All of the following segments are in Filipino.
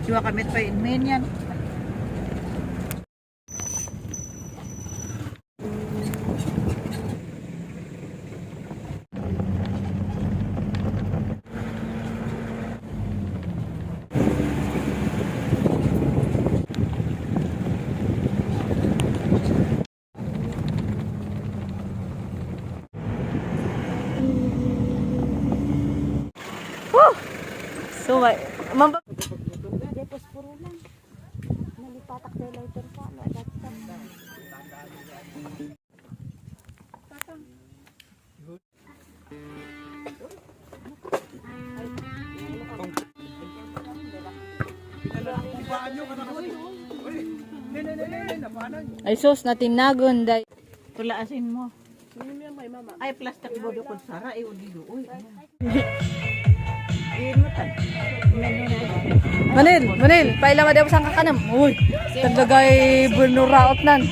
Cuma kami pa in yan. So, mamba... Depos puro lang. Nalipatak tayo lighter pa. Ay sus, natinagon day. Tulaasin mo. Ay, plastic bodo ko sara. Ay, udido. Uy, Manil, paila madam sang kakanam. Uy, tagagay bunuraot nan.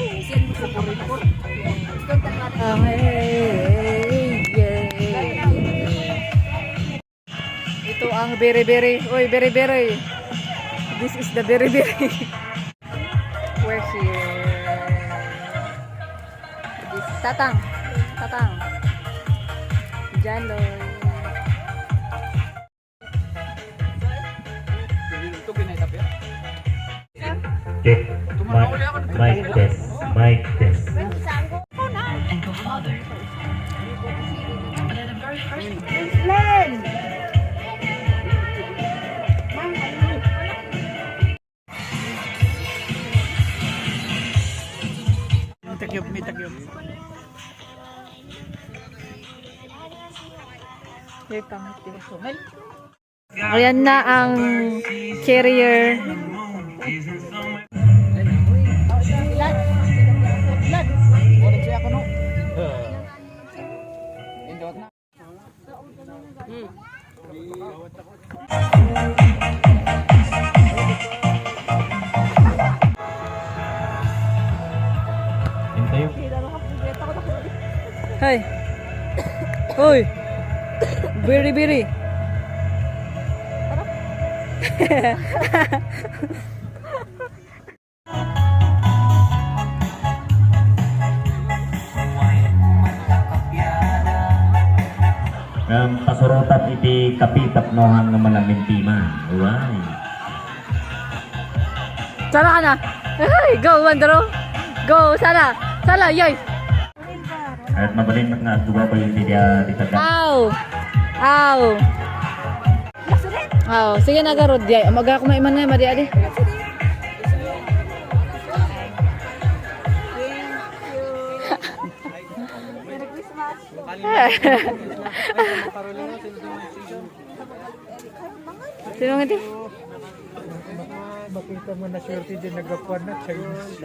Ito ang beri-beri. Uy, beri-beri. This is the beri-beri. We're here. This is Tatang. Jaloy. Check. Mic test. Mic test. And go farther. But at the very first Tagyop. Ayan na ang carrier. Hey. Hoy. Biri-biri. Pasurutan iti kapitap nohang naman ang mintiman. Uray. Sana ka na. Hey, go, Wandero. Go, sana. Yay. At mabalin nga dua pa yung dia di taga. Aw. Sige na garod di. Maga ko maiman na madi adi. Sino nga di? Makita mo na swerte din nagapuan na Chinese.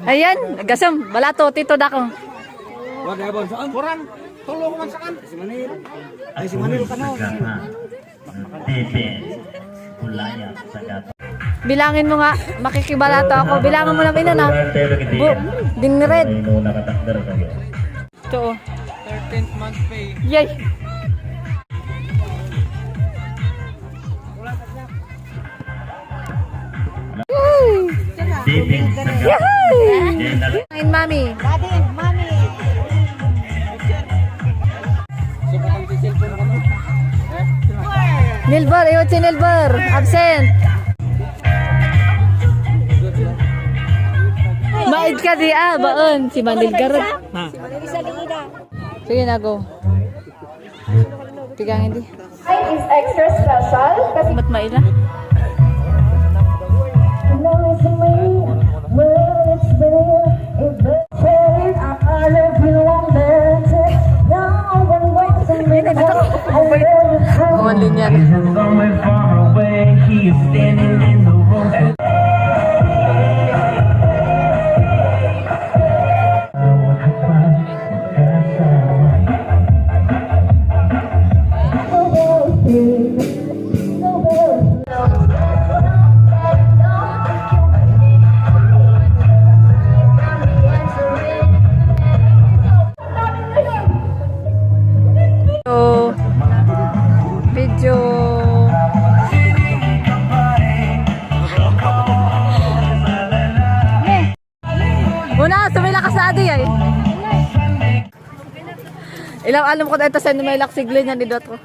Ayan, gasam, balato, tito dakong. Wag abon saan? Puran. Tulo ko man saan? Si Manil. Ay si Manil ka no. Ulaya sa gato. Bilangin mo nga, makikibalato ako. Bilangin mo lang ina na. Ding red. Ino nakatakdar kayo. Ito. 13th month pay. Yay. Dipin sa gato. Ngayon, mami. Daddy and mommy. Nilbar, iwat si Nilbar. Absent. Maid ka di baon. Si Manil Garot. Sige na, go. Pigangin di. Is extra special kasi Ba't maila? Buwan linya. Video. Una, sumila ka sa adi ay. Ilang alam ko na ito sa numaylak sigli niya ni Dotro.